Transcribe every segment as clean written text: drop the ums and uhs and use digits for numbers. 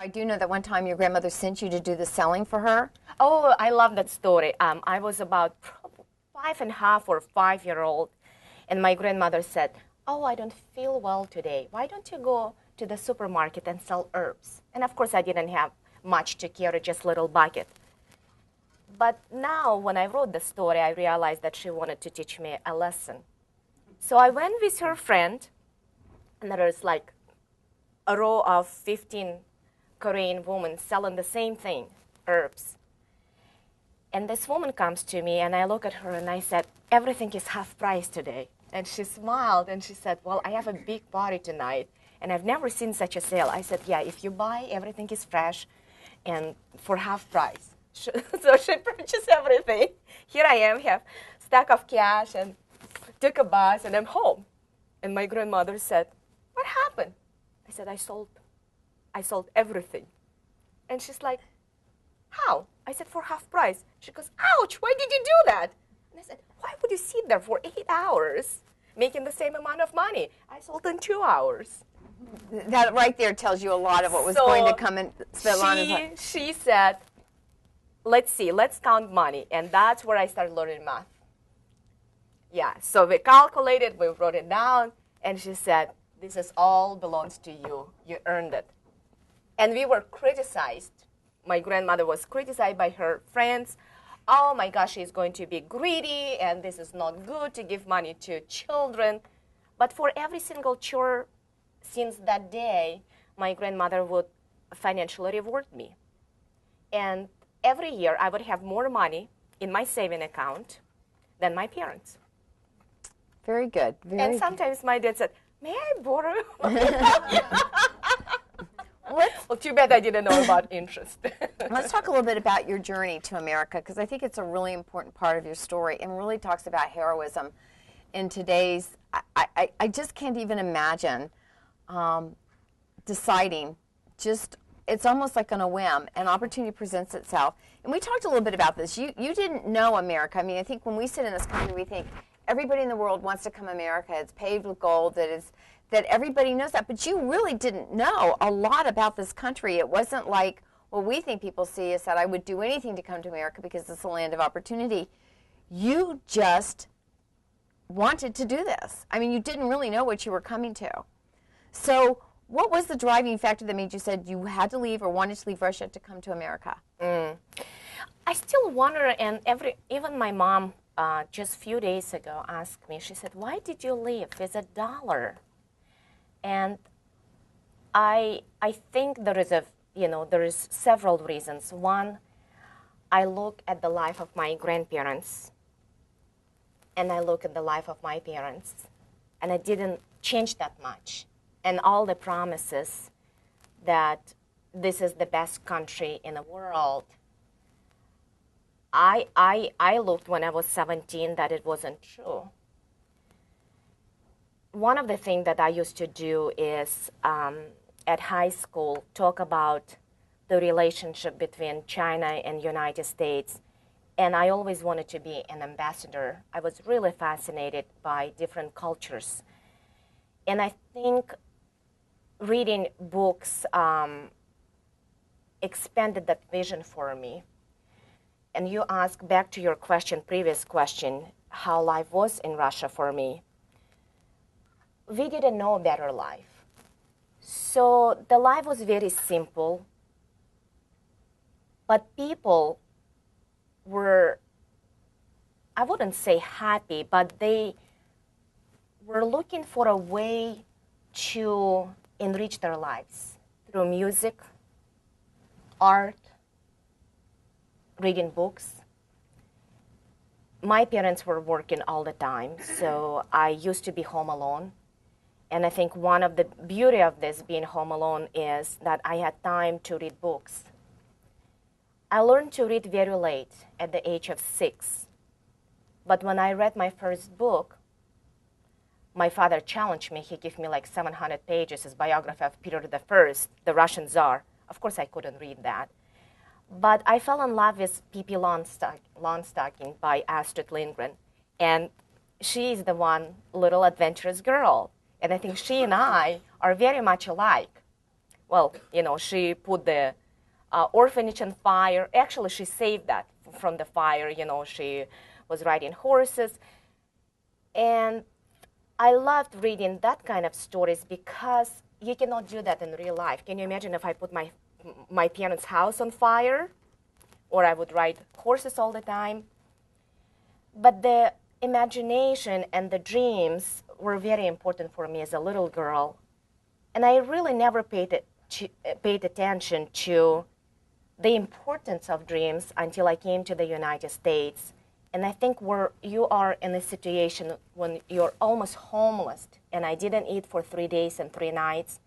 I do know that one time your grandmother sent you to do the selling for her. Oh, I love that story. I was about 5.5 or 5-year-old, and my grandmother said, "Oh, I don't feel well today. Why don't you go to the supermarket and sell herbs?" And of course, I didn't have much to carry, just a little bucket. But now, when I wrote the story, I realized that she wanted to teach me a lesson. So I went with her friend, and there was like a row of 15 Korean women selling the same thing, herbs. And this woman comes to me, and I look at her, and I said, "Everything is half price today." And she smiled, and she said, "Well, I have a big party tonight, and I've never seen such a sale." I said, "Yeah, if you buy, everything is fresh and for half price." So she purchased everything. Here I am, have a stack of cash, and took a bus, and I'm home. And my grandmother said, "What happened?" I said, I sold everything." And she's like, "How?" I said, "For half price." She goes, "Ouch, why did you do that?" And I said, "Why would you sit there for 8 hours making the same amount of money? I sold in 2 hours." That right there tells you a lot of what was going to come in Svetlana's life. She said, "Let's see, let's count money." And that's where I started learning math. Yeah, so we calculated, we wrote it down, and she said, "This is all belongs to you. You earned it." And we were criticized. My grandmother was criticized by her friends. "Oh my gosh, she's going to be greedy, and this is not good to give money to children." But for every single chore since that day, my grandmother would financially reward me. And every year, I would have more money in my saving account than my parents. Very good. And sometimes my dad said, "May I borrow?" Well, too bad I didn't know about interest. Let's talk a little bit about your journey to America, because I think it's a really important part of your story and really talks about heroism in today's, I just can't even imagine deciding just, it's almost like on a whim, an opportunity presents itself. And we talked a little bit about this. You didn't know America. I mean, I think when we sit in this country, we think everybody in the world wants to come to America. It's paved with gold, that everybody knows that. But you really didn't know a lot about this country. It wasn't like what we think people see is that I would do anything to come to America because it's a land of opportunity. You just wanted to do this. I mean, you didn't really know what you were coming to. So what was the driving factor that made you said you had to leave or wanted to leave Russia to come to America? I still wonder, and even my mom just a few days ago asked me, she said, "Why did you leave with $1?" And I think there is several reasons. One, I look at the life of my grandparents, and I look at the life of my parents, and I didn't change that much. And all the promises that this is the best country in the world, I looked when I was 17 that it wasn't true. One of the things that I used to do is at high school talk about the relationship between China and United States, and I always wanted to be an ambassador. I was really fascinated by different cultures. And I think reading books expanded that vision for me. And you ask back to your previous question, how life was in Russia for me. We didn't know a better life. So the life was very simple, but people were, I wouldn't say happy, but they were looking for a way to enrich their lives through music, art, reading books. My parents were working all the time, so I used to be home alone. And I think one of the beauty of this being home alone is that I had time to read books. I learned to read very late, at the age of 6. But when I read my first book, my father challenged me. He gave me like 700 pages, his biography of Peter I, the Russian Tsar. Of course, I couldn't read that. But I fell in love with Pippi Longstocking by Astrid Lindgren. And she is the one little adventurous girl. And I think she and I are very much alike. well, she put the orphanage on fire. Actually, she saved that from the fire. She was riding horses. And I loved reading that kind of stories because you cannot do that in real life. Can you imagine if I put my parents' house on fire? Or I would ride horses all the time. But the imagination and the dreams were very important for me as a little girl. And I really never paid attention to the importance of dreams until I came to the United States. And I think where you are in a situation when you're almost homeless, and I didn't eat for 3 days and 3 nights,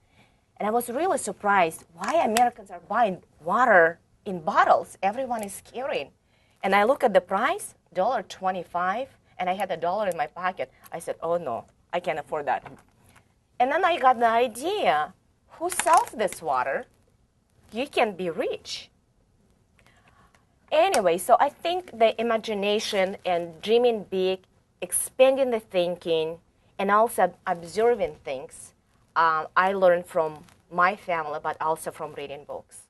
and I was really surprised why Americans are buying water in bottles everyone is carrying. And I look at the price, $1.25, and I had $1 in my pocket. I said, oh no, I can't afford that. And then I got the idea, who sells this water? You can be rich. Anyway, so I think the imagination and dreaming big, expanding the thinking, and also observing things, I learned from my family, but also from reading books.